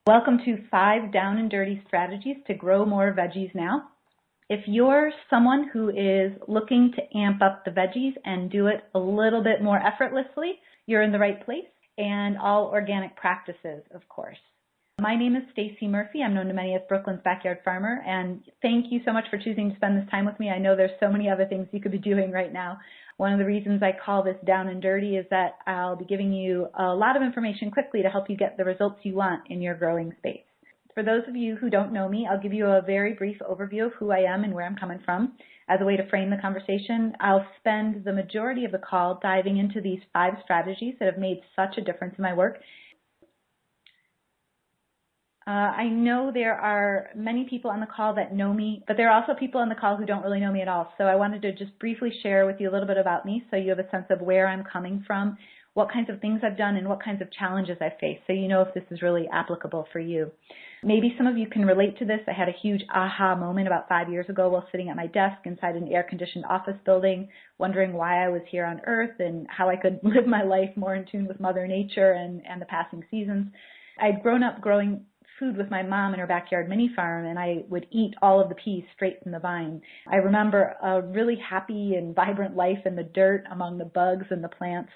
Welcome to 5 down and dirty strategies to grow more veggies now. If you're someone who is looking to amp up the veggies and do it a little bit more effortlessly, you're in the right place, and all organic practices, of course. My name is Stacy Murphy. I'm known to many as Brooklyn's Backyard Farmer, and thank you so much for choosing to spend this time with me. I know there's so many other things you could be doing right now. One of the reasons I call this down and dirty is that I'll be giving you a lot of information quickly to help you get the results you want in your growing space. For those of you who don't know me, I'll give you a very brief overview of who I am and where I'm coming from. As a way to frame the conversation, I'll spend the majority of the call diving into these 5 strategies that have made such a difference in my work. I know there are many people on the call that know me, but there are also people on the call who don't really know me at all. So I wanted to just briefly share with you a little bit about me so you have a sense of where I'm coming from, what kinds of things I've done, and what kinds of challenges I face, so you know if this is really applicable for you. Maybe some of you can relate to this. I had a huge aha moment about 5 years ago while sitting at my desk inside an air-conditioned office building, wondering why I was here on Earth and how I could live my life more in tune with Mother Nature and the passing seasons. I'd grown up growing food with my mom in her backyard mini farm, and I would eat all of the peas straight from the vine. I remember a really happy and vibrant life in the dirt among the bugs and the plants.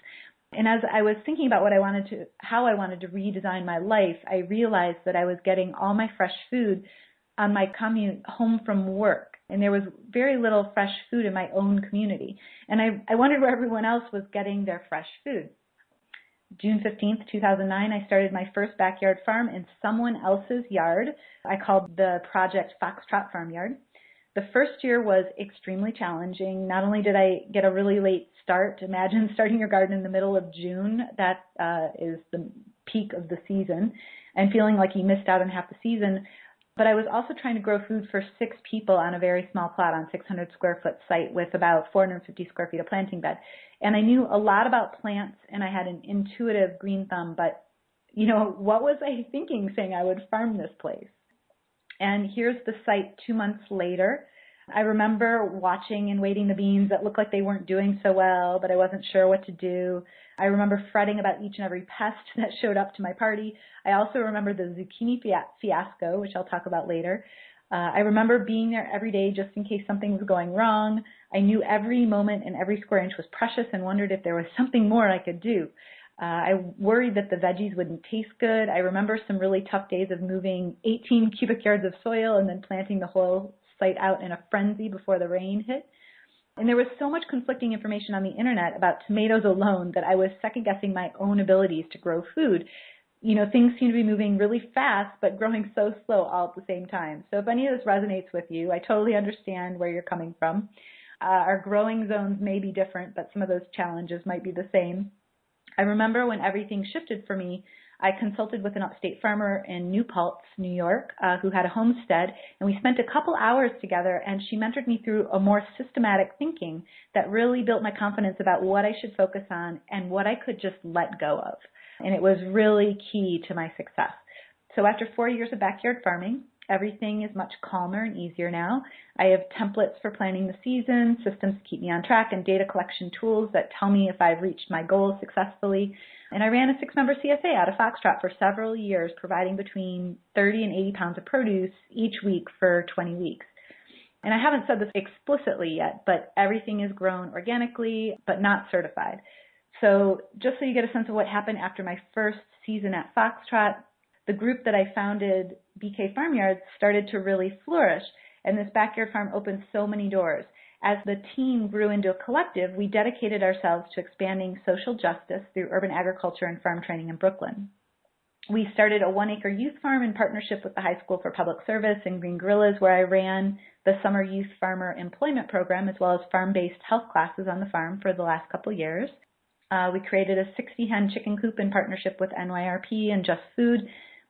And as I was thinking about how I wanted to redesign my life, I realized that I was getting all my fresh food on my commute home from work, and there was very little fresh food in my own community. And I wondered where everyone else was getting their fresh food. June 15th, 2009, I started my first backyard farm in someone else's yard. I called the project Foxtrot Farmyard. The first year was extremely challenging. Not only did I get a really late start, imagine starting your garden in the middle of June, that is the peak of the season, and feeling like you missed out on half the season, but I was also trying to grow food for 6 people on a very small plot on 600 square foot site with about 450 square feet of planting bed. And I knew a lot about plants, and I had an intuitive green thumb, but, you know, what was I thinking saying I would farm this place? And here's the site 2 months later. I remember watching and waiting the beans that looked like they weren't doing so well, but I wasn't sure what to do. I remember fretting about each and every pest that showed up to my party. I also remember the zucchini fiasco, which I'll talk about later. I remember being there every day just in case something was going wrong. I knew every moment and every square inch was precious and wondered if there was something more I could do. I worried that the veggies wouldn't taste good. I remember some really tough days of moving 18 cubic yards of soil and then planting the whole site out in a frenzy before the rain hit. And there was so much conflicting information on the internet about tomatoes alone that I was second-guessing my own abilities to grow food. You know, things seem to be moving really fast, but growing so slow all at the same time. So if any of this resonates with you, I totally understand where you're coming from. Our growing zones may be different, but some of those challenges might be the same. I remember when everything shifted for me, I consulted with an upstate farmer in New Paltz, New York, who had a homestead, and we spent a couple hours together, and she mentored me through a more systematic thinking that really built my confidence about what I should focus on and what I could just let go of. And it was really key to my success. So after 4 years of backyard farming, everything is much calmer and easier now. I have templates for planning the season, systems to keep me on track, and data collection tools that tell me if I've reached my goals successfully. And I ran a 6-member CSA out of Foxtrot for several years, providing between 30 and 80 pounds of produce each week for 20 weeks. And I haven't said this explicitly yet, but everything is grown organically, but not certified. So just so you get a sense of what happened after my first season at Foxtrot, the group that I founded, BK Farmyards, started to really flourish, and this backyard farm opened so many doors. As the team grew into a collective, we dedicated ourselves to expanding social justice through urban agriculture and farm training in Brooklyn. We started a 1-acre youth farm in partnership with the High School for Public Service and Green Gorillas, where I ran the summer youth farmer employment program as well as farm-based health classes on the farm for the last couple years. We created a 60-hen chicken coop in partnership with NYRP and Just Food.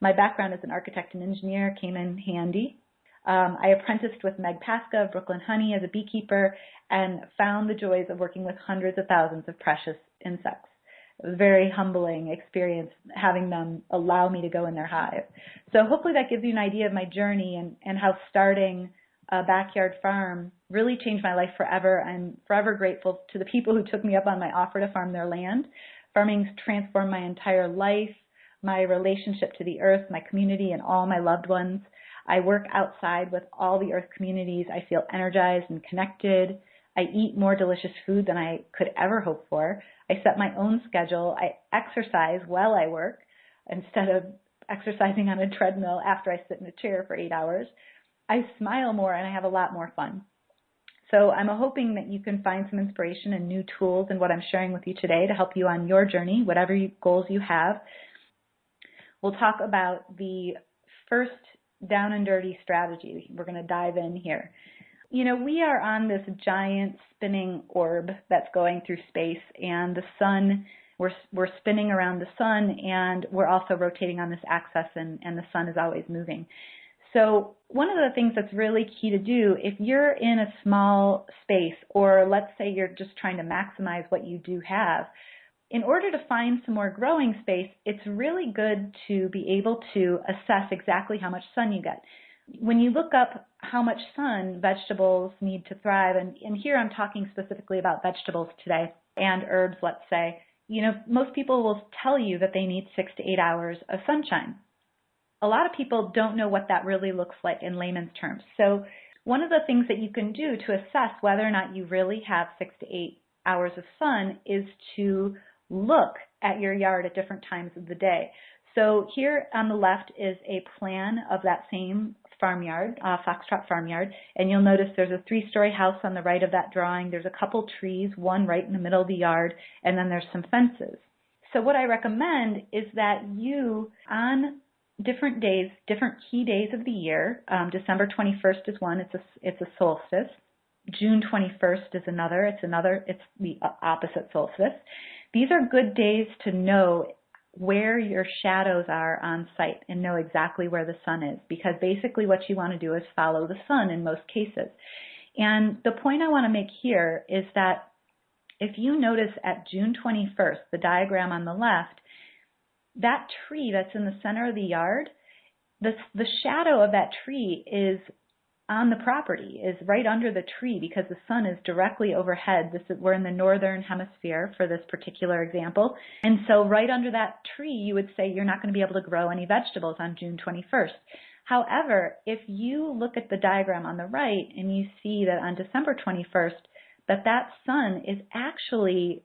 My background as an architect and engineer came in handy. I apprenticed with Meg Pasca of Brooklyn Honey as a beekeeper and found the joys of working with hundreds of thousands of precious insects. It was a very humbling experience having them allow me to go in their hive. So hopefully that gives you an idea of my journey and how starting a backyard farm really changed my life forever. I'm forever grateful to the people who took me up on my offer to farm their land. Farming's transformed my entire life, my relationship to the earth, my community, and all my loved ones. I work outside with all the earth communities. I feel energized and connected. I eat more delicious food than I could ever hope for. I set my own schedule. I exercise while I work instead of exercising on a treadmill after I sit in a chair for 8 hours. I smile more and I have a lot more fun. So I'm hoping that you can find some inspiration and new tools in what I'm sharing with you today to help you on your journey, whatever goals you have. We'll talk about the first down and dirty strategy. We're going to dive in here. You know, we are on this giant spinning orb that's going through space, and the sun, we're spinning around the sun, and we're also rotating on this axis, and the sun is always moving. So one of the things that's really key to do, if you're in a small space, or let's say you're just trying to maximize what you do have, in order to find some more growing space, it's really good to be able to assess exactly how much sun you get. When you look up how much sun vegetables need to thrive, and here I'm talking specifically about vegetables today and herbs, let's say, you know, most people will tell you that they need 6 to 8 hours of sunshine. A lot of people don't know what that really looks like in layman's terms. So one of the things that you can do to assess whether or not you really have 6 to 8 hours of sun is to look at your yard at different times of the day. So here on the left is a plan of that same farmyard, Foxtrot farmyard, and you'll notice there's a 3-story house on the right of that drawing. There's a couple trees, one right in the middle of the yard, and then there's some fences. So what I recommend is that you, on different days, different key days of the year, December 21st is one, it's a solstice. June 21st is another, it's the opposite solstice. These are good days to know where your shadows are on site and know exactly where the sun is, because basically what you want to do is follow the sun in most cases. And the point I want to make here is that if you notice at June 21st, the diagram on the left, that tree that's in the center of the yard, the shadow of that tree is on the property, is right under the tree, because the sun is directly overhead. We're in the northern hemisphere for this particular example. And so right under that tree, you would say you're not going to be able to grow any vegetables on June 21st. However, if you look at the diagram on the right and you see that on December 21st, that sun is actually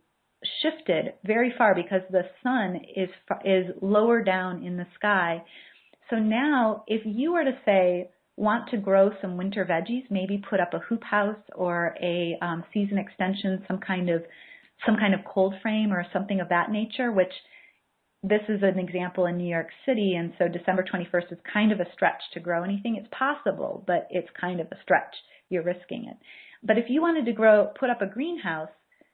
shifted very far because the sun is lower down in the sky. So now if you were to say, want to grow some winter veggies, maybe put up a hoop house or a season extension, some kind of cold frame or something of that nature, which this is an example in New York City, and so December 21st is kind of a stretch to grow anything. It's possible, but it's kind of a stretch. You're risking it. But if you wanted to put up a greenhouse,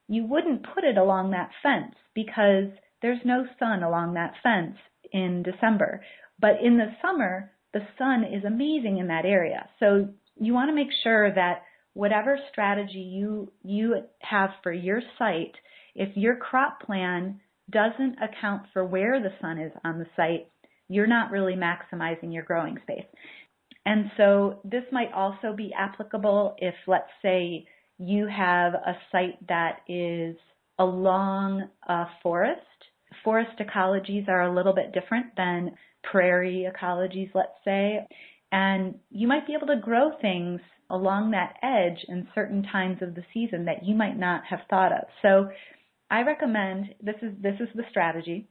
you wouldn't put it along that fence because there's no sun along that fence in December. But in the summer, the sun is amazing in that area. So you want to make sure that whatever strategy you have for your site, if your crop plan doesn't account for where the sun is on the site, you're not really maximizing your growing space. And so this might also be applicable if, let's say, you have a site that is along a forest. Forest ecologies are a little bit different than prairie ecologies, let's say, and you might be able to grow things along that edge in certain times of the season that you might not have thought of. So I recommend, this is the strategy,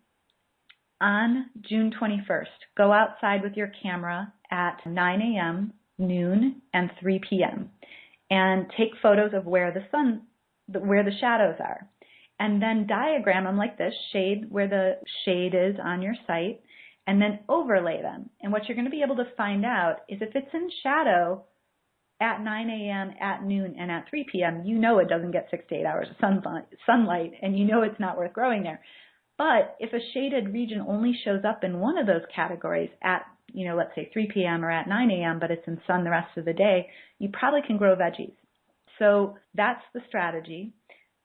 on June 21st, go outside with your camera at 9 a.m., noon, and 3 p.m. and take photos of where the shadows are. And then diagram them like this, shade where the shade is on your site, and then overlay them. And what you're going to be able to find out is if it's in shadow at 9 a.m., at noon, and at 3 p.m., you know it doesn't get 6 to 8 hours of sunlight, and you know it's not worth growing there. But if a shaded region only shows up in one of those categories at, let's say 3 p.m. or at 9 a.m., but it's in sun the rest of the day, you probably can grow veggies. So that's the strategy.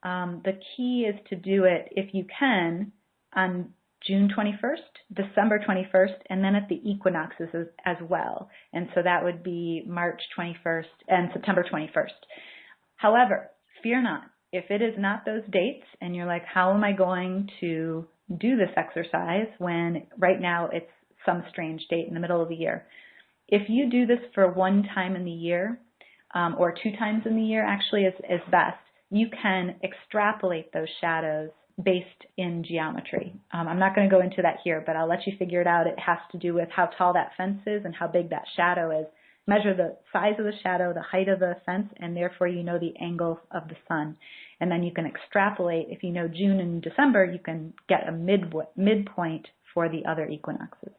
The key is to do it, if you can, on June 21st, December 21st, and then at the equinoxes as well. And so that would be March 21st and September 21st. However, fear not. If it is not those dates and you're like, how am I going to do this exercise when right now it's some strange date in the middle of the year. If you do this for one time in the year, or 2 times in the year actually is best, you can extrapolate those shadows based in geometry. I'm not going to go into that here, but I'll let you figure it out. It has to do with how tall that fence is and how big that shadow is. Measure the size of the shadow, the height of the fence, and therefore you know the angle of the sun. And then you can extrapolate. If you know June and December, you can get a midpoint for the other equinoxes.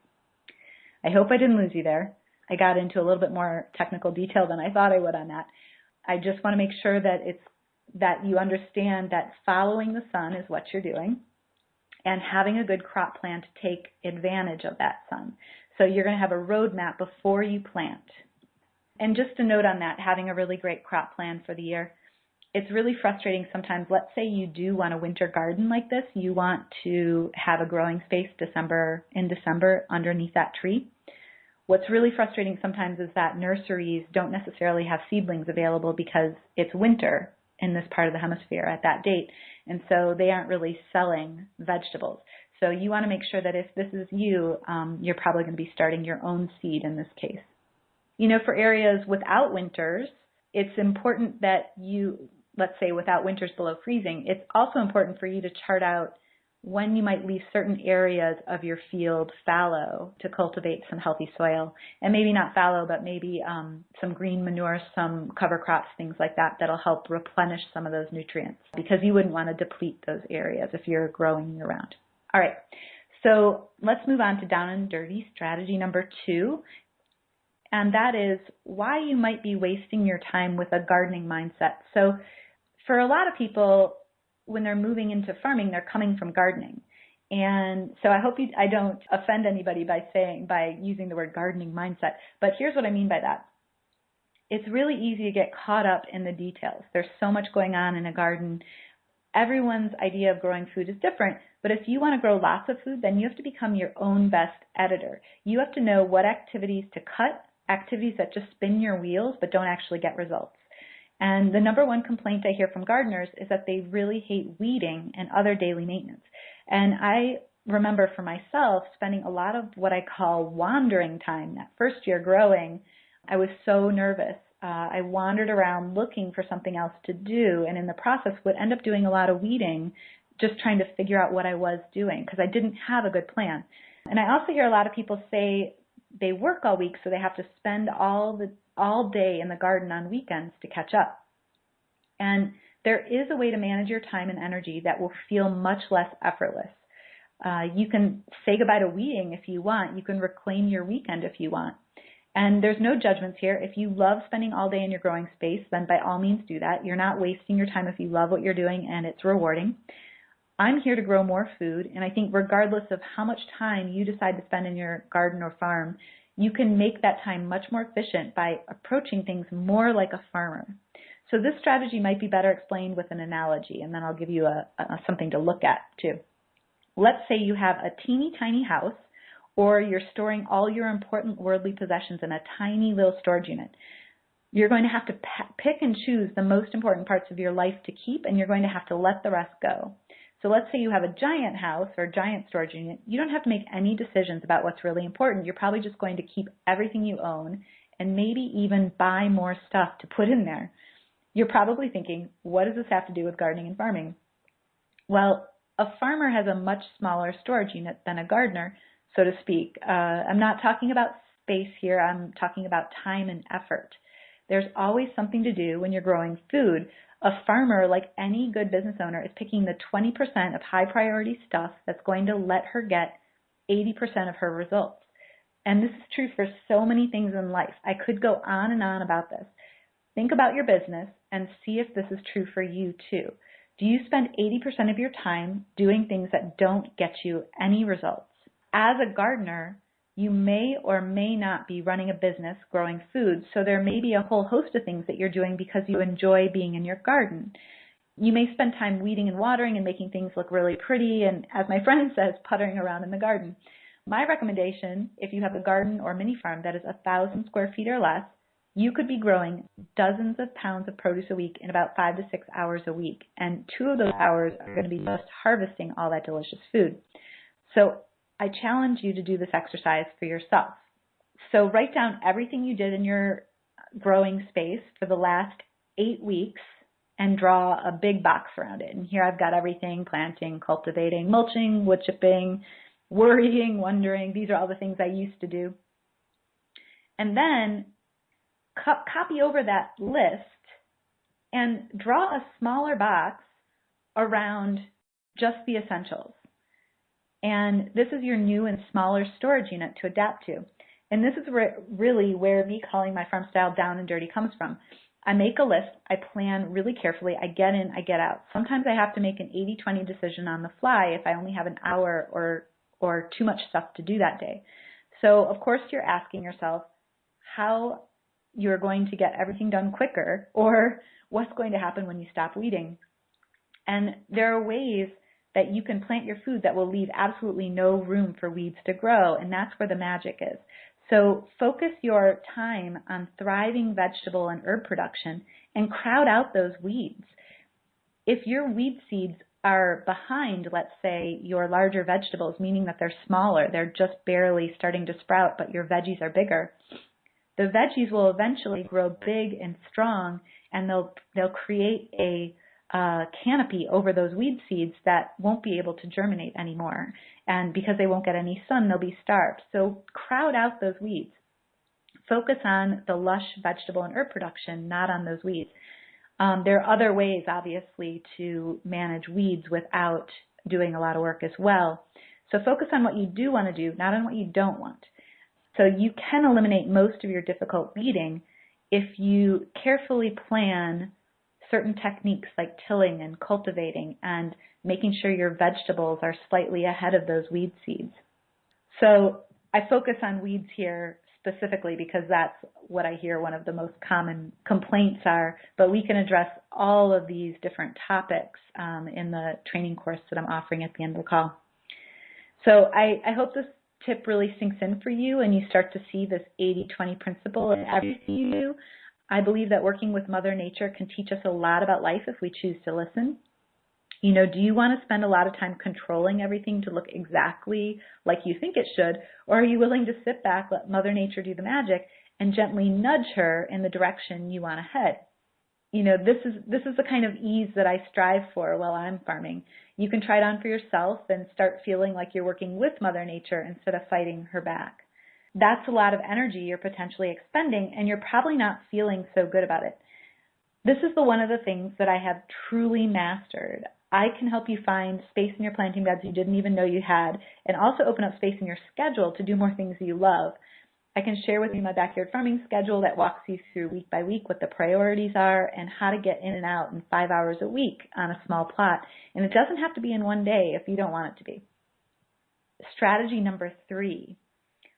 I hope I didn't lose you there. I got into a little bit more technical detail than I thought I would on that. I just want to make sure that you understand that following the sun is what you're doing and having a good crop plan to take advantage of that sun. So you're going to have a roadmap before you plant. And just a note on that, having a really great crop plan for the year, it's really frustrating sometimes. Let's say you do want a winter garden like this. You want to have a growing space in December underneath that tree. What's really frustrating sometimes is that nurseries don't necessarily have seedlings available because it's winter in this part of the hemisphere at that date, and so they aren't really selling vegetables. So you want to make sure that if this is you, you're probably going to be starting your own seed in this case. You know, for areas without winters, it's important that you, let's say without winters below freezing, it's also important for you to chart out when you might leave certain areas of your field fallow to cultivate some healthy soil. And maybe not fallow, but maybe some green manure, some cover crops, things like that, that'll help replenish some of those nutrients, because you wouldn't want to deplete those areas if you're growing year-round. All right, so let's move on to down and dirty strategy number 2. And that is why you might be wasting your time with a gardening mindset. So for a lot of people, when they're moving into farming, they're coming from gardening. And so I hope I don't offend anybody by using the word gardening mindset. But here's what I mean by that. It's really easy to get caught up in the details. There's so much going on in a garden. Everyone's idea of growing food is different. But if you want to grow lots of food, then you have to become your own best editor. You have to know what activities to cut, activities that just spin your wheels but don't actually get results. And the number one complaint I hear from gardeners is that they really hate weeding and other daily maintenance. And I remember for myself spending a lot of what I call wandering time. That first year growing, I was so nervous. I wandered around looking for something else to do, and in the process would end up doing a lot of weeding, just trying to figure out what I was doing because I didn't have a good plan. And I also hear a lot of people say they work all week, so they have to spend all day in the garden on weekends to catch up. And there is a way to manage your time and energy that will feel much less effortless. You can say goodbye to weeding if you want. You can reclaim your weekend if you want. And there's no judgments here. If you love spending all day in your growing space, then by all means do that. You're not wasting your time if you love what you're doing and it's rewarding. I'm here to grow more food, and I think regardless of how much time you decide to spend in your garden or farm, you can make that time much more efficient by approaching things more like a farmer. So this strategy might be better explained with an analogy, and then I'll give you something to look at too. Let's say you have a teeny tiny house, or you're storing all your important worldly possessions in a tiny little storage unit. You're going to have to pick and choose the most important parts of your life to keep, and you're going to have to let the rest go. So let's say you have a giant house or a giant storage unit. You don't have to make any decisions about what's really important. You're probably just going to keep everything you own and maybe even buy more stuff to put in there. You're probably thinking, what does this have to do with gardening and farming? Well, a farmer has a much smaller storage unit than a gardener, so to speak. I'm not talking about space here. I'm talking about time and effort. There's always something to do when you're growing food. A farmer, like any good business owner, is picking the 20% of high priority stuff that's going to let her get 80% of her results. And this is true for so many things in life. I could go on and on about this. Think about your business and see if this is true for you too. Do you spend 80% of your time doing things that don't get you any results? As a gardener, you may or may not be running a business growing food, so there may be a whole host of things that you're doing because you enjoy being in your garden. You may spend time weeding and watering and making things look really pretty, and as my friend says, puttering around in the garden. My recommendation, if you have a garden or mini farm that is 1,000 square feet or less, you could be growing dozens of pounds of produce a week in about 5 to 6 hours a week. And 2 of those hours are going to be just harvesting all that delicious food. So I challenge you to do this exercise for yourself. So write down everything you did in your growing space for the last 8 weeks and draw a big box around it. And here I've got everything: planting, cultivating, mulching, wood chipping, worrying, wondering. These are all the things I used to do. And then copy over that list and draw a smaller box around just the essentials. And this is your new and smaller storage unit to adapt to. And this is really where me calling my farm style down and dirty comes from. I make a list, I plan really carefully, I get in, I get out. Sometimes I have to make an 80-20 decision on the fly if I only have an hour or too much stuff to do that day. So of course you're asking yourself how you're going to get everything done quicker, or what's going to happen when you stop weeding. And there are ways that you can plant your food that will leave absolutely no room for weeds to grow, and that's where the magic is. So focus your time on thriving vegetable and herb production and crowd out those weeds. If your weed seeds are behind, let's say, your larger vegetables, meaning that they're smaller, they're just barely starting to sprout, but your veggies are bigger, the veggies will eventually grow big and strong, and they'll create a canopy over those weed seeds that won't be able to germinate anymore. And because they won't get any sun, they'll be starved. So crowd out those weeds. Focus on the lush vegetable and herb production, not on those weeds. There are other ways, obviously, to manage weeds without doing a lot of work as well. So focus on what you do want to do, not on what you don't want. So you can eliminate most of your difficult weeding if you carefully plan certain techniques like tilling and cultivating and making sure your vegetables are slightly ahead of those weed seeds. So I focus on weeds here specifically because that's what I hear one of the most common complaints are, but we can address all of these different topics in the training course that I'm offering at the end of the call. So I hope this tip really sinks in for you and you start to see this 80-20 principle in everything you do. I believe that working with Mother Nature can teach us a lot about life if we choose to listen. You know, do you want to spend a lot of time controlling everything to look exactly like you think it should, or are you willing to sit back, let Mother Nature do the magic, and gently nudge her in the direction you want to head? You know, this is the kind of ease that I strive for while I'm farming. You can try it on for yourself and start feeling like you're working with Mother Nature instead of fighting her back. That's a lot of energy you're potentially expending, and you're probably not feeling so good about it. This is one of the things that I have truly mastered. I can help you find space in your planting beds you didn't even know you had, and also open up space in your schedule to do more things you love. I can share with you my backyard farming schedule that walks you through week by week what the priorities are and how to get in and out in 5 hours a week on a small plot. And it doesn't have to be in one day if you don't want it to be. Strategy number 3.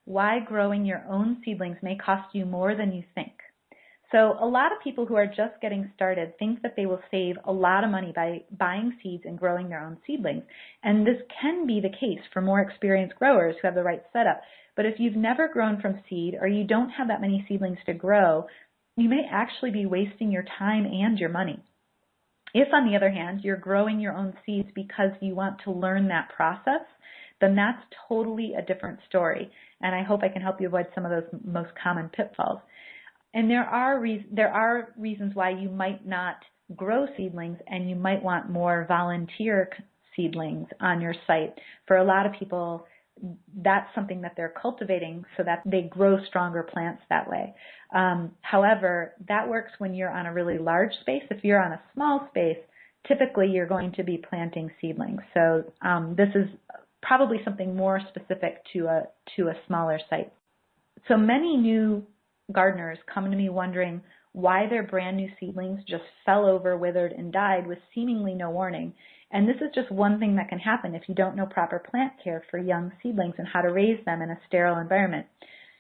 Why growing your own seedlings may cost you more than you think. So a lot of people who are just getting started think that they will save a lot of money by buying seeds and growing their own seedlings. And this can be the case for more experienced growers who have the right setup. But if you've never grown from seed or you don't have that many seedlings to grow, you may actually be wasting your time and your money. If, on the other hand, you're growing your own seeds because you want to learn that process, then that's totally a different story. And I hope I can help you avoid some of those most common pitfalls. And there are reasons why you might not grow seedlings and you might want more volunteer seedlings on your site. For a lot of people, that's something that they're cultivating so that they grow stronger plants that way. However, that works when you're on a really large space. If you're on a small space, typically you're going to be planting seedlings. So this is probably something more specific to a smaller site. So many new gardeners come to me wondering why their brand new seedlings just fell over, withered, and died with seemingly no warning. And this is just one thing that can happen if you don't know proper plant care for young seedlings and how to raise them in a sterile environment.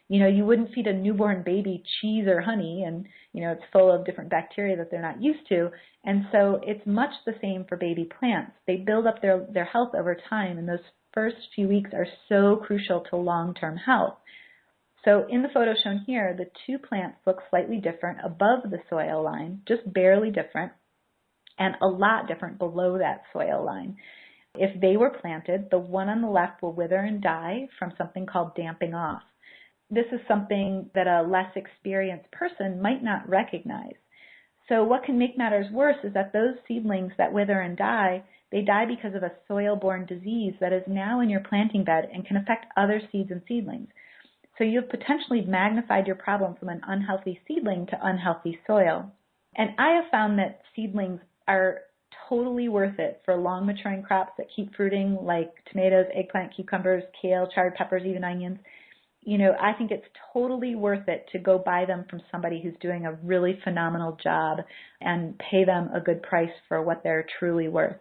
You know, you wouldn't feed a newborn baby cheese or honey, and, you know, it's full of different bacteria that they're not used to. And so it's much the same for baby plants. They build up their health over time, and those first few weeks are so crucial to long-term health. So in the photo shown here, the two plants look slightly different above the soil line, just barely different, and a lot different below that soil line. If they were planted, the one on the left will wither and die from something called damping off. This is something that a less experienced person might not recognize. So what can make matters worse is that those seedlings that wither and die, they die because of a soil-borne disease that is now in your planting bed and can affect other seeds and seedlings. So you've potentially magnified your problem from an unhealthy seedling to unhealthy soil. And I have found that seedlings are totally worth it for long maturing crops that keep fruiting, like tomatoes, eggplant, cucumbers, kale, chard peppers, even onions. You know, I think it's totally worth it to go buy them from somebody who's doing a really phenomenal job and pay them a good price for what they're truly worth.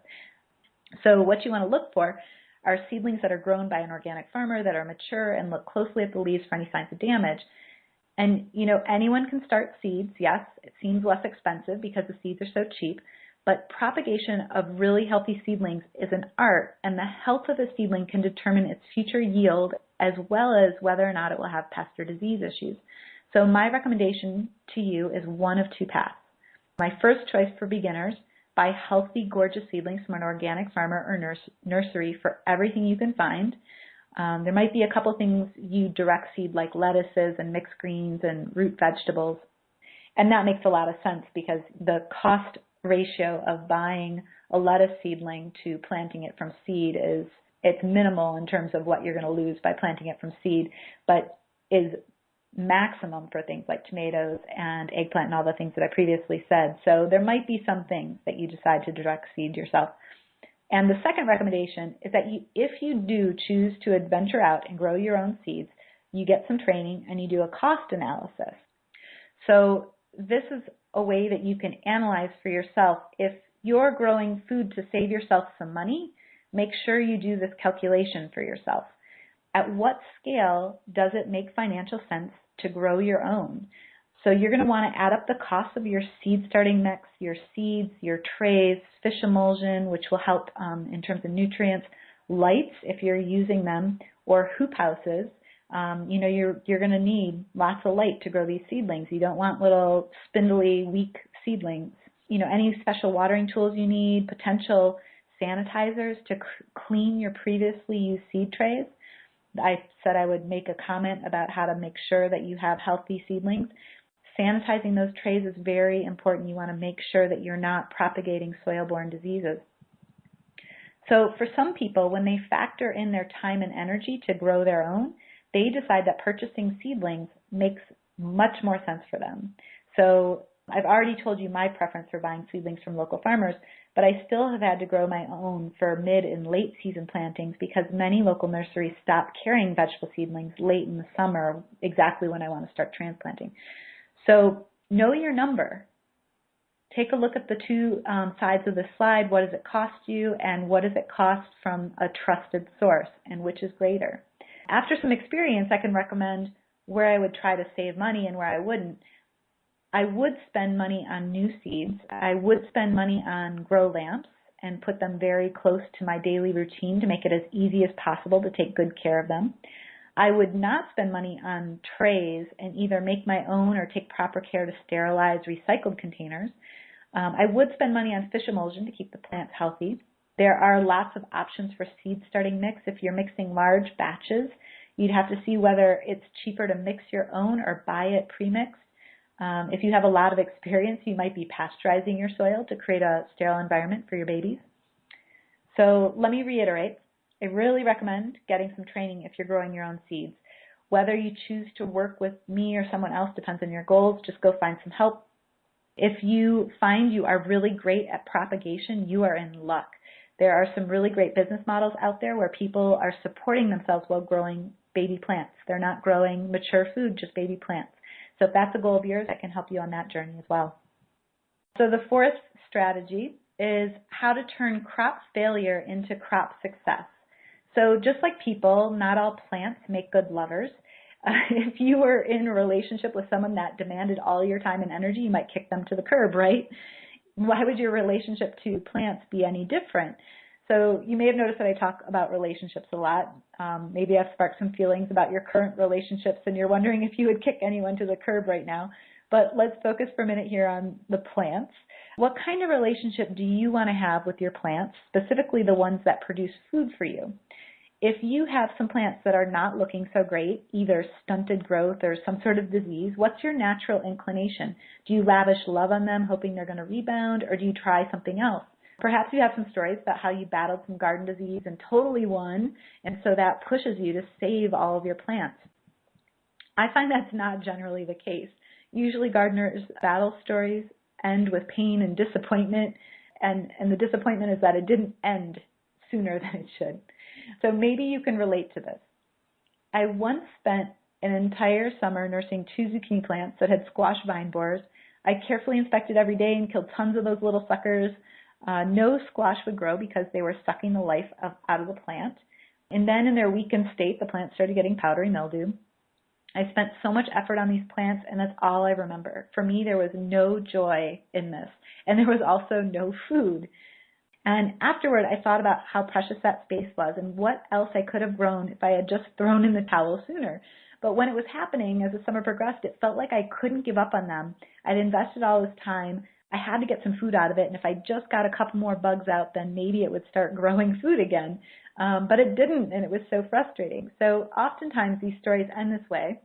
So what you want to look for are seedlings that are grown by an organic farmer that are mature, and look closely at the leaves for any signs of damage. And, you know, anyone can start seeds. Yes, it seems less expensive because the seeds are so cheap, but propagation of really healthy seedlings is an art, and the health of a seedling can determine its future yield as well as whether or not it will have pest or disease issues. So my recommendation to you is one of two paths. My first choice for beginners: buy healthy, gorgeous seedlings from an organic farmer or nursery for everything you can find. There might be a couple things you direct seed, like lettuces and mixed greens and root vegetables. And that makes a lot of sense because the cost ratio of buying a lettuce seedling to planting it from seed it's minimal in terms of what you're going to lose by planting it from seed, but is maximum for things like tomatoes and eggplant and all the things that I previously said. So there might be some things that you decide to direct seed yourself. And the second recommendation is that if you do choose to adventure out and grow your own seeds, you get some training and you do a cost analysis. So this is a way that you can analyze for yourself. If you're growing food to save yourself some money, make sure you do this calculation for yourself. At what scale does it make financial sense to grow your own? So you're going to want to add up the cost of your seed starting mix, your seeds, your trays, fish emulsion, which will help in terms of nutrients, lights if you're using them, or hoop houses. You know, you're going to need lots of light to grow these seedlings. You don't want little spindly, weak seedlings. You know, any special watering tools you need, potential sanitizers to clean your previously used seed trays. I said I would make a comment about how to make sure that you have healthy seedlings. Sanitizing those trays is very important. You want to make sure that you're not propagating soil-borne diseases. So for some people, when they factor in their time and energy to grow their own, they decide that purchasing seedlings makes much more sense for them. So I've already told you my preference for buying seedlings from local farmers, but I still have had to grow my own for mid and late season plantings because many local nurseries stop carrying vegetable seedlings late in the summer, exactly when I want to start transplanting. So know your number. Take a look at the two sides of the slide. What does it cost you, and what does it cost from a trusted source, and which is greater? After some experience, I can recommend where I would try to save money and where I wouldn't. I would spend money on new seeds. I would spend money on grow lamps and put them very close to my daily routine to make it as easy as possible to take good care of them. I would not spend money on trays and either make my own or take proper care to sterilize recycled containers. I would spend money on fish emulsion to keep the plants healthy. There are lots of options for seed starting mix. If you're mixing large batches, you'd have to see whether it's cheaper to mix your own or buy it pre-mixed. If you have a lot of experience, you might be pasteurizing your soil to create a sterile environment for your babies. So let me reiterate. I really recommend getting some training if you're growing your own seeds. Whether you choose to work with me or someone else depends on your goals. Just go find some help. If you find you are really great at propagation, you are in luck. There are some really great business models out there where people are supporting themselves while growing baby plants. They're not growing mature food, just baby plants. So if that's a goal of yours, I can help you on that journey as well. So the fourth strategy is how to turn crop failure into crop success. So just like people, not all plants make good lovers. If you were in a relationship with someone that demanded all your time and energy, you might kick them to the curb, right? Why would your relationship to plants be any different? So you may have noticed that I talk about relationships a lot. Maybe I've sparked some feelings about your current relationships and you're wondering if you would kick anyone to the curb right now. But let's focus for a minute here on the plants. What kind of relationship do you want to have with your plants, specifically the ones that produce food for you? If you have some plants that are not looking so great, either stunted growth or some sort of disease, what's your natural inclination? Do you lavish love on them, hoping they're going to rebound, or do you try something else? Perhaps you have some stories about how you battled some garden disease and totally won, and so that pushes you to save all of your plants. I find that's not generally the case. Usually gardeners' battle stories end with pain and disappointment, and the disappointment is that it didn't end sooner than it should. So maybe you can relate to this. I once spent an entire summer nursing 2 zucchini plants that had squash vine borers. I carefully inspected every day and killed tons of those little suckers. No squash would grow because they were sucking the life out of the plant. And then in their weakened state, the plants started getting powdery mildew. I spent so much effort on these plants, and that's all I remember. For me, there was no joy in this, and there was also no food. And afterward, I thought about how precious that space was and what else I could have grown if I had just thrown in the towel sooner. But when it was happening, as the summer progressed, it felt like I couldn't give up on them. I'd invested all this time. I had to get some food out of it, and if I just got a couple more bugs out, then maybe it would start growing food again. But it didn't, and it was so frustrating. So oftentimes these stories end this way,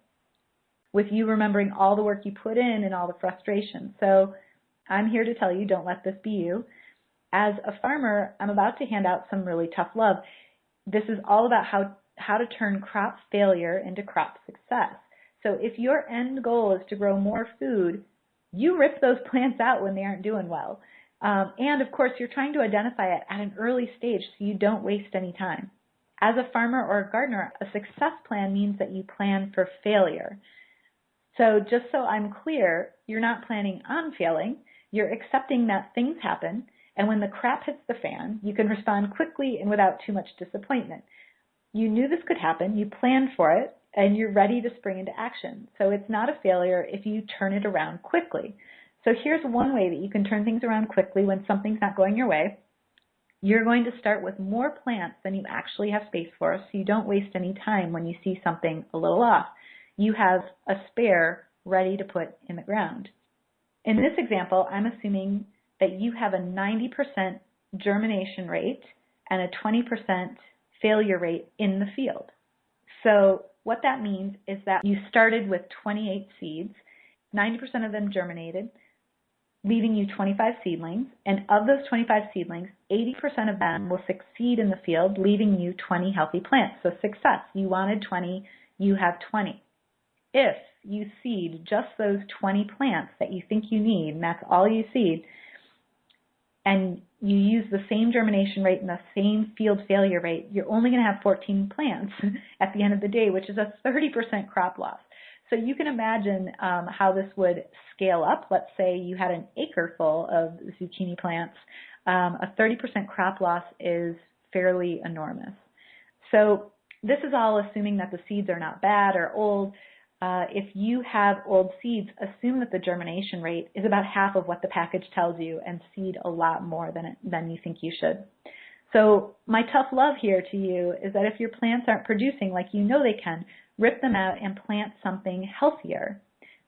with you remembering all the work you put in and all the frustration. So I'm here to tell you, don't let this be you. As a farmer, I'm about to hand out some really tough love. This is all about how to turn crop failure into crop success. So if your end goal is to grow more food, you rip those plants out when they aren't doing well. And of course, you're trying to identify it at an early stage so you don't waste any time. As a farmer or a gardener, a success plan means that you plan for failure. So just so I'm clear, you're not planning on failing. You're accepting that things happen. And when the crap hits the fan, you can respond quickly and without too much disappointment. You knew this could happen, you planned for it, and you're ready to spring into action. So it's not a failure if you turn it around quickly. So here's one way that you can turn things around quickly when something's not going your way. You're going to start with more plants than you actually have space for, so you don't waste any time when you see something a little off. You have a spare ready to put in the ground. In this example, I'm assuming that you have a 90% germination rate and a 20% failure rate in the field. So what that means is that you started with 28 seeds, 90% of them germinated, leaving you 25 seedlings, and of those 25 seedlings, 80% of them will succeed in the field, leaving you 20 healthy plants. So success, you wanted 20, you have 20. If you seed just those 20 plants that you think you need, and that's all you seed, and you use the same germination rate and the same field failure rate, you're only going to have 14 plants at the end of the day, which is a 30% crop loss. So you can imagine how this would scale up. Let's say you had an acre full of zucchini plants. A 30% crop loss is fairly enormous. So this is all assuming that the seeds are not bad or old. If you have old seeds, assume that the germination rate is about half of what the package tells you and seed a lot more than you think you should. So my tough love here to you is that if your plants aren't producing like you know they can, rip them out and plant something healthier.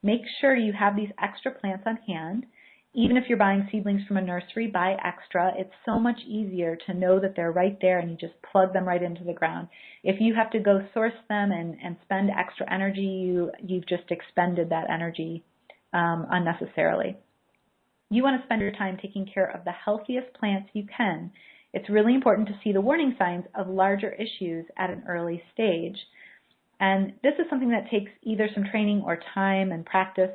Make sure you have these extra plants on hand. Even if you're buying seedlings from a nursery, buy extra. It's so much easier to know that they're right there and you just plug them right into the ground. If you have to go source them and spend extra energy, you've just expended that energy unnecessarily. You want to spend your time taking care of the healthiest plants you can. It's really important to see the warning signs of larger issues at an early stage. And this is something that takes either some training or time and practice.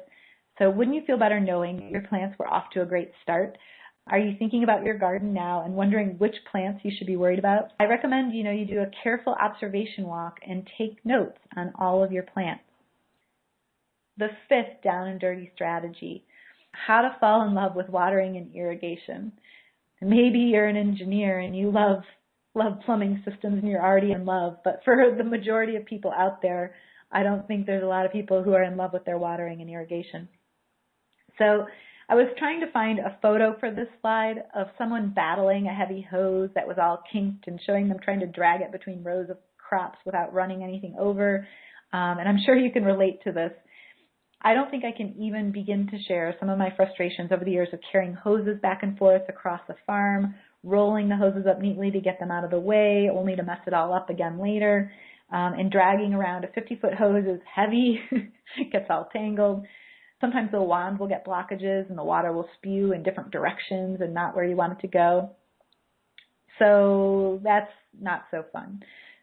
So wouldn't you feel better knowing your plants were off to a great start? Are you thinking about your garden now and wondering which plants you should be worried about? I recommend you do a careful observation walk and take notes on all of your plants. The 5th down and dirty strategy, how to fall in love with watering and irrigation. Maybe you're an engineer and you love plumbing systems and you're already in love, but for the majority of people out there, I don't think there's a lot of people who are in love with their watering and irrigation. So I was trying to find a photo for this slide of someone battling a heavy hose that was all kinked and showing them trying to drag it between rows of crops without running anything over. And I'm sure you can relate to this. I don't think I can even begin to share some of my frustrations over the years of carrying hoses back and forth across the farm, rolling the hoses up neatly to get them out of the way, only to mess it all up again later, and dragging around a 50-foot hose is heavy, it gets all tangled. Sometimes the wand will get blockages and the water will spew in different directions and not where you want it to go. So that's not so fun.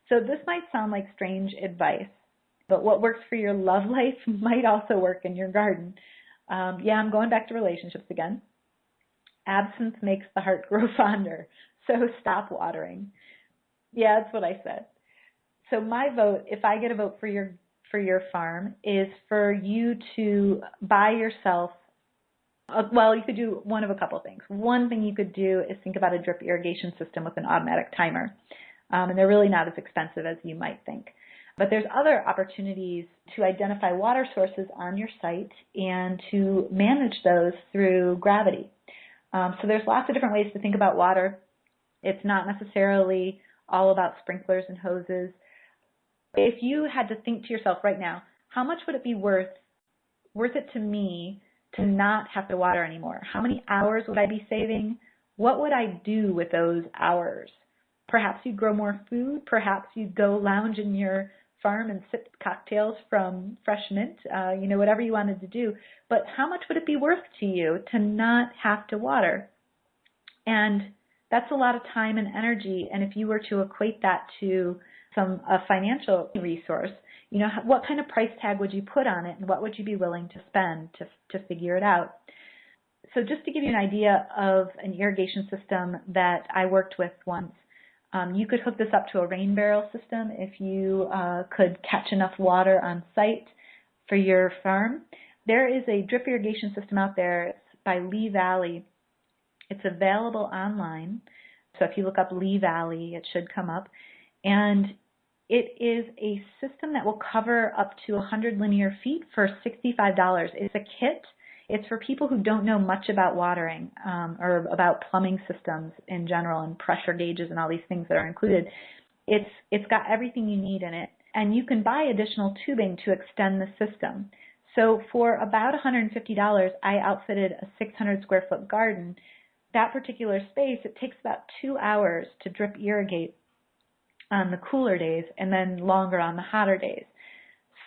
So this might sound like strange advice, but what works for your love life might also work in your garden. Yeah, I'm going back to relationships again. Absence makes the heart grow fonder, so stop watering. Yeah, that's what I said. So my vote, if I get a vote for your farm, is for you to buy yourself, well, you could do one of a couple of things. One thing you could do is think about a drip irrigation system with an automatic timer, and they're really not as expensive as you might think. But there's other opportunities to identify water sources on your site and to manage those through gravity. So there's lots of different ways to think about water. It's not necessarily all about sprinklers and hoses. If you had to think to yourself right now, how much would it be worth it to me to not have to water anymore? How many hours would I be saving? What would I do with those hours? Perhaps you'd grow more food. Perhaps you'd go lounge in your farm and sip cocktails from fresh mint, whatever you wanted to do. But how much would it be worth to you to not have to water? And that's a lot of time and energy. And if you were to equate that to a financial resource, what kind of price tag would you put on it and what would you be willing to spend to figure it out? So just to give you an idea of an irrigation system that I worked with once, you could hook this up to a rain barrel system if you could catch enough water on site for your farm. There is a drip irrigation system out there. It's by Lee Valley. It's available online. So if you look up Lee Valley, it should come up. And it is a system that will cover up to 100 linear feet for $65. It's a kit. It's for people who don't know much about watering or about plumbing systems in general and pressure gauges and all these things that are included. It's got everything you need in it. And you can buy additional tubing to extend the system. So for about $150, I outfitted a 600 square foot garden. That particular space, it takes about 2 hours to drip irrigate on the cooler days and then longer on the hotter days.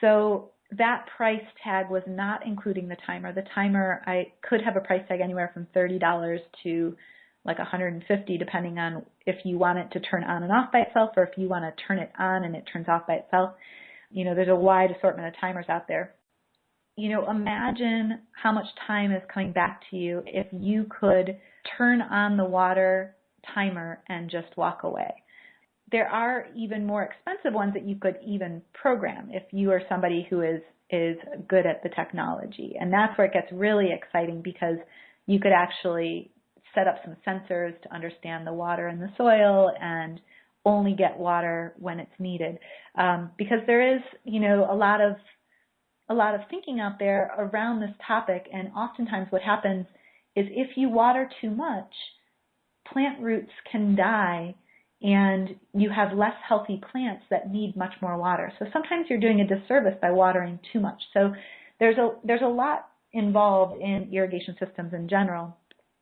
So that price tag was not including the timer. The timer, I could have a price tag anywhere from $30 to like $150, depending on if you want it to turn on and off by itself or if you want to turn it on and it turns off by itself. There's a wide assortment of timers out there. Imagine how much time is coming back to you if you could turn on the water timer and just walk away. There are even more expensive ones that you could even program if you are somebody who is good at the technology. And that's where it gets really exciting because you could actually set up some sensors to understand the water in the soil and only get water when it's needed. Because there is, a lot of thinking out there around this topic, and oftentimes what happens is if you water too much, plant roots can die and you have less healthy plants that need much more water. So sometimes you're doing a disservice by watering too much. So there's a lot involved in irrigation systems in general.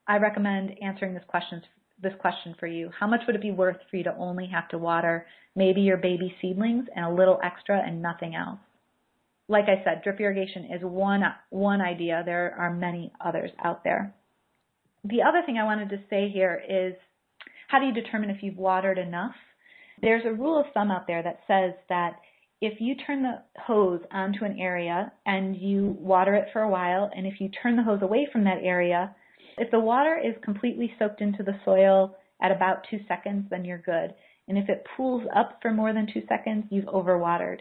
I recommend answering this question for you. How much would it be worth for you to only have to water maybe your baby seedlings and a little extra and nothing else? Like I said, drip irrigation is one idea. There are many others out there. The other thing I wanted to say here is, how do you determine if you've watered enough? There's a rule of thumb out there that says that if you turn the hose onto an area and you water it for a while, and if you turn the hose away from that area, if the water is completely soaked into the soil at about 2 seconds, then you're good. And if it pools up for more than 2 seconds, you've overwatered.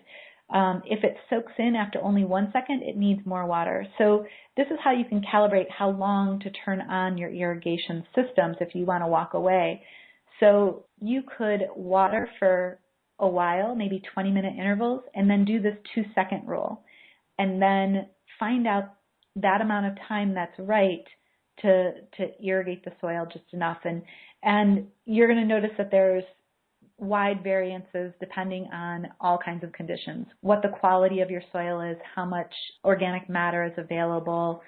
If it soaks in after only 1 second, it needs more water. So this is how you can calibrate how long to turn on your irrigation systems if you want to walk away. So you could water for a while, maybe 20-minute intervals, and then do this 2-second rule. And then find out that amount of time that's right to irrigate the soil just enough. And you're going to notice that there's wide variances depending on all kinds of conditions, what the quality of your soil is, how much organic matter is available,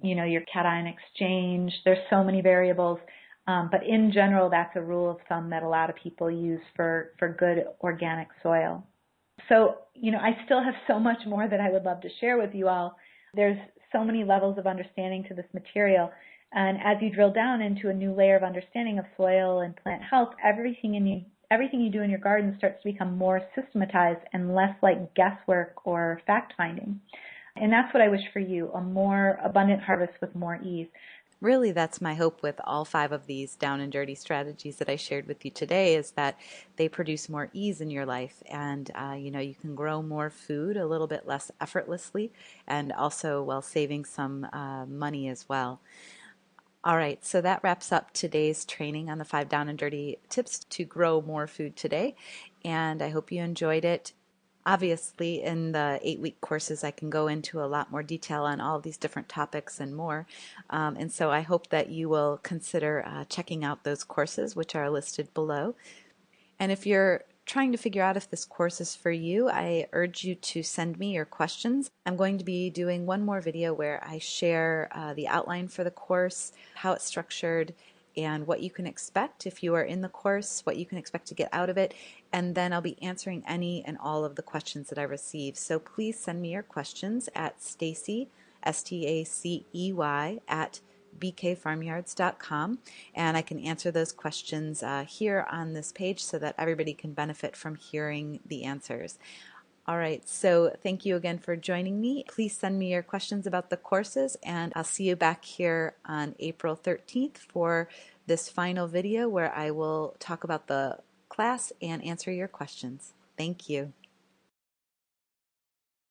your cation exchange. There's so many variables. But in general, that's a rule of thumb that a lot of people use for good organic soil. So, I still have so much more that I would love to share with you all. There's so many levels of understanding to this material. And as you drill down into a new layer of understanding of soil and plant health, everything you do in your garden starts to become more systematized and less like guesswork or fact-finding. And that's what I wish for you, a more abundant harvest with more ease. Really, that's my hope with all 5 of these down and dirty strategies that I shared with you today, is that they produce more ease in your life, and you can grow more food a little bit less effortlessly, and also while saving some money as well. All right, so that wraps up today's training on the 5 down and dirty tips to grow more food today, and I hope you enjoyed it. Obviously, in the 8-week courses, I can go into a lot more detail on all these different topics and more. And so I hope that you will consider checking out those courses, which are listed below. And if you're trying to figure out if this course is for you, I urge you to send me your questions. I'm going to be doing one more video where I share the outline for the course, how it's structured, and what you can expect if you are in the course, what you can expect to get out of it, and then I'll be answering any and all of the questions that I receive. So please send me your questions at Stacy, Stacey, at bkfarmyards.com, and I can answer those questions here on this page so that everybody can benefit from hearing the answers. All right, so thank you again for joining me. Please send me your questions about the courses, and I'll see you back here on April 13th for this final video where I will talk about the class and answer your questions. Thank you.